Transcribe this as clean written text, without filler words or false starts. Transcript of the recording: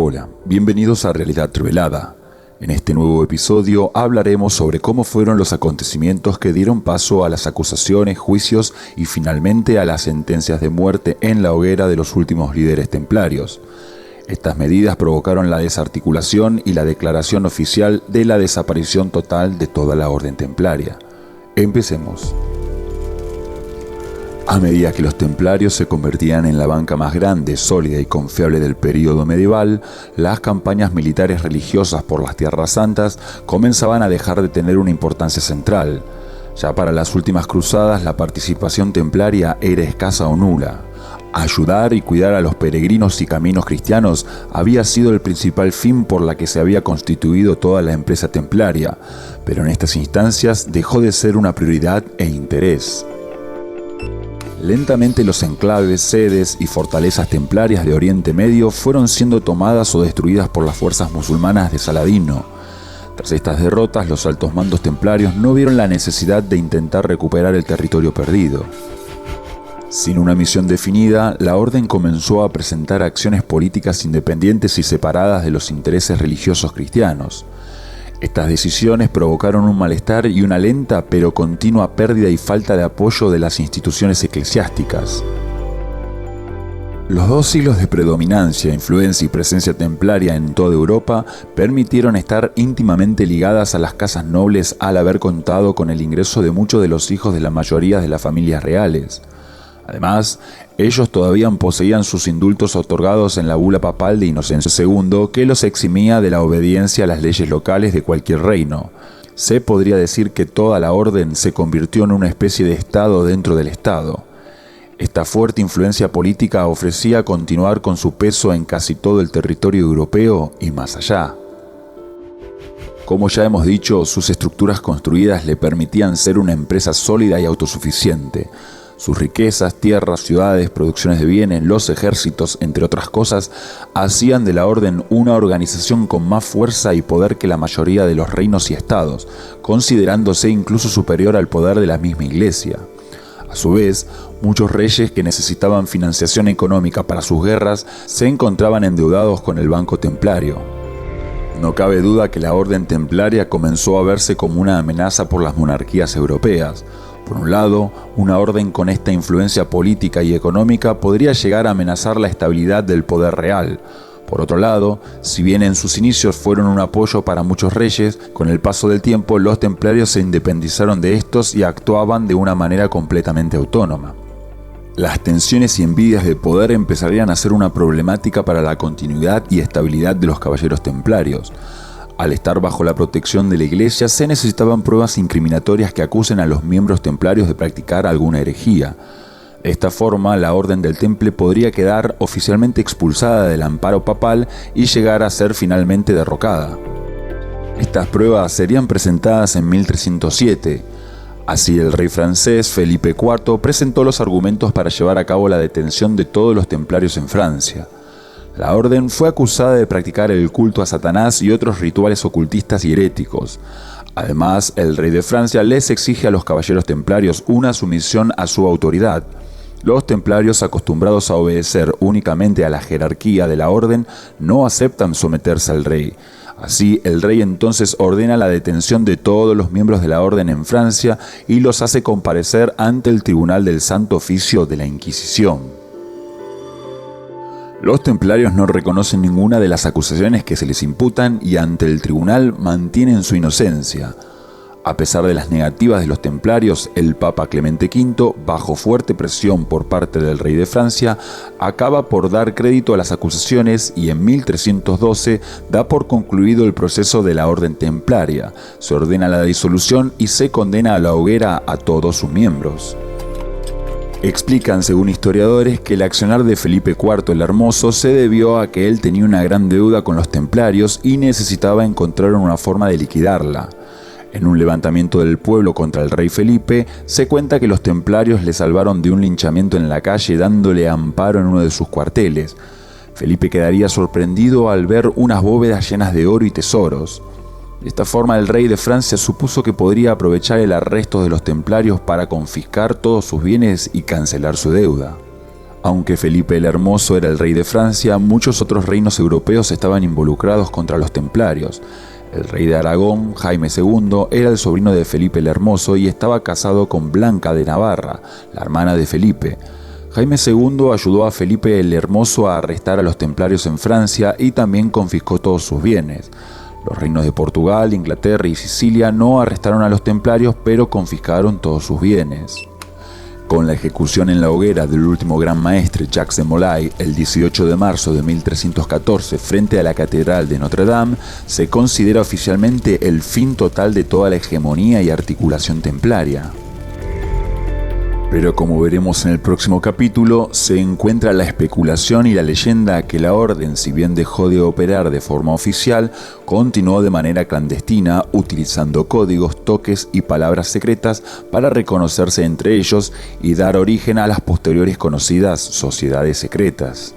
Hola, bienvenidos a Realidad Revelada. En este nuevo episodio hablaremos sobre cómo fueron los acontecimientos que dieron paso a las acusaciones, juicios y finalmente a las sentencias de muerte en la hoguera de los últimos líderes templarios. Estas medidas provocaron la desarticulación y la declaración oficial de la desaparición total de toda la orden templaria. Empecemos. A medida que los templarios se convertían en la banca más grande, sólida y confiable del período medieval, las campañas militares religiosas por las Tierras Santas comenzaban a dejar de tener una importancia central. Ya para las últimas cruzadas, la participación templaria era escasa o nula. Ayudar y cuidar a los peregrinos y caminos cristianos había sido el principal fin por la que se había constituido toda la empresa templaria, pero en estas instancias dejó de ser una prioridad e interés. Lentamente los enclaves, sedes y fortalezas templarias de Oriente Medio fueron siendo tomadas o destruidas por las fuerzas musulmanas de Saladino. Tras estas derrotas, los altos mandos templarios no vieron la necesidad de intentar recuperar el territorio perdido. Sin una misión definida, la orden comenzó a presentar acciones políticas independientes y separadas de los intereses religiosos cristianos. Estas decisiones provocaron un malestar y una lenta pero continua pérdida y falta de apoyo de las instituciones eclesiásticas. Los 2 siglos de predominancia, influencia y presencia templaria en toda Europa permitieron estar íntimamente ligadas a las casas nobles al haber contado con el ingreso de muchos de los hijos de la mayoría de las familias reales. Además, ellos todavía poseían sus indultos otorgados en la bula papal de Inocencio II, que los eximía de la obediencia a las leyes locales de cualquier reino. Se podría decir que toda la orden se convirtió en una especie de Estado dentro del Estado. Esta fuerte influencia política ofrecía continuar con su peso en casi todo el territorio europeo y más allá. Como ya hemos dicho, sus estructuras construidas le permitían ser una empresa sólida y autosuficiente. Sus riquezas, tierras, ciudades, producciones de bienes, los ejércitos, entre otras cosas, hacían de la orden una organización con más fuerza y poder que la mayoría de los reinos y estados, considerándose incluso superior al poder de la misma Iglesia. A su vez, muchos reyes que necesitaban financiación económica para sus guerras se encontraban endeudados con el Banco Templario. No cabe duda que la orden templaria comenzó a verse como una amenaza por las monarquías europeas. Por un lado, una orden con esta influencia política y económica podría llegar a amenazar la estabilidad del poder real. Por otro lado, si bien en sus inicios fueron un apoyo para muchos reyes, con el paso del tiempo los templarios se independizaron de estos y actuaban de una manera completamente autónoma. Las tensiones y envidias de poder empezarían a ser una problemática para la continuidad y estabilidad de los caballeros templarios. Al estar bajo la protección de la Iglesia, se necesitaban pruebas incriminatorias que acusen a los miembros templarios de practicar alguna herejía. De esta forma, la Orden del Temple podría quedar oficialmente expulsada del amparo papal y llegar a ser finalmente derrocada. Estas pruebas serían presentadas en 1307. Así, el rey francés Felipe IV presentó los argumentos para llevar a cabo la detención de todos los templarios en Francia. La orden fue acusada de practicar el culto a Satanás y otros rituales ocultistas y heréticos. Además, el rey de Francia les exige a los caballeros templarios una sumisión a su autoridad. Los templarios, acostumbrados a obedecer únicamente a la jerarquía de la orden, no aceptan someterse al rey. Así, el rey entonces ordena la detención de todos los miembros de la orden en Francia y los hace comparecer ante el Tribunal del Santo Oficio de la Inquisición. Los templarios no reconocen ninguna de las acusaciones que se les imputan y ante el tribunal mantienen su inocencia. A pesar de las negativas de los templarios, el Papa Clemente V, bajo fuerte presión por parte del rey de Francia, acaba por dar crédito a las acusaciones y en 1312 da por concluido el proceso de la orden templaria, se ordena la disolución y se condena a la hoguera a todos sus miembros. Explican, según historiadores, que el accionar de Felipe IV el Hermoso se debió a que él tenía una gran deuda con los templarios y necesitaba encontrar una forma de liquidarla. En un levantamiento del pueblo contra el rey Felipe, se cuenta que los templarios le salvaron de un linchamiento en la calle dándole amparo en uno de sus cuarteles. Felipe quedaría sorprendido al ver unas bóvedas llenas de oro y tesoros. De esta forma, el rey de Francia supuso que podría aprovechar el arresto de los templarios para confiscar todos sus bienes y cancelar su deuda. Aunque Felipe el Hermoso era el rey de Francia, muchos otros reinos europeos estaban involucrados contra los templarios. El rey de Aragón, Jaime II, era el sobrino de Felipe el Hermoso y estaba casado con Blanca de Navarra, la hermana de Felipe. Jaime II ayudó a Felipe el Hermoso a arrestar a los templarios en Francia y también confiscó todos sus bienes. Los reinos de Portugal, Inglaterra y Sicilia no arrestaron a los templarios, pero confiscaron todos sus bienes. Con la ejecución en la hoguera del último gran maestre Jacques de Molay el 18 de marzo de 1314 frente a la Catedral de Notre Dame, se considera oficialmente el fin total de toda la hegemonía y articulación templaria. Pero como veremos en el próximo capítulo, se encuentra la especulación y la leyenda que la orden, si bien dejó de operar de forma oficial, continuó de manera clandestina, utilizando códigos, toques y palabras secretas para reconocerse entre ellos y dar origen a las posteriores conocidas sociedades secretas.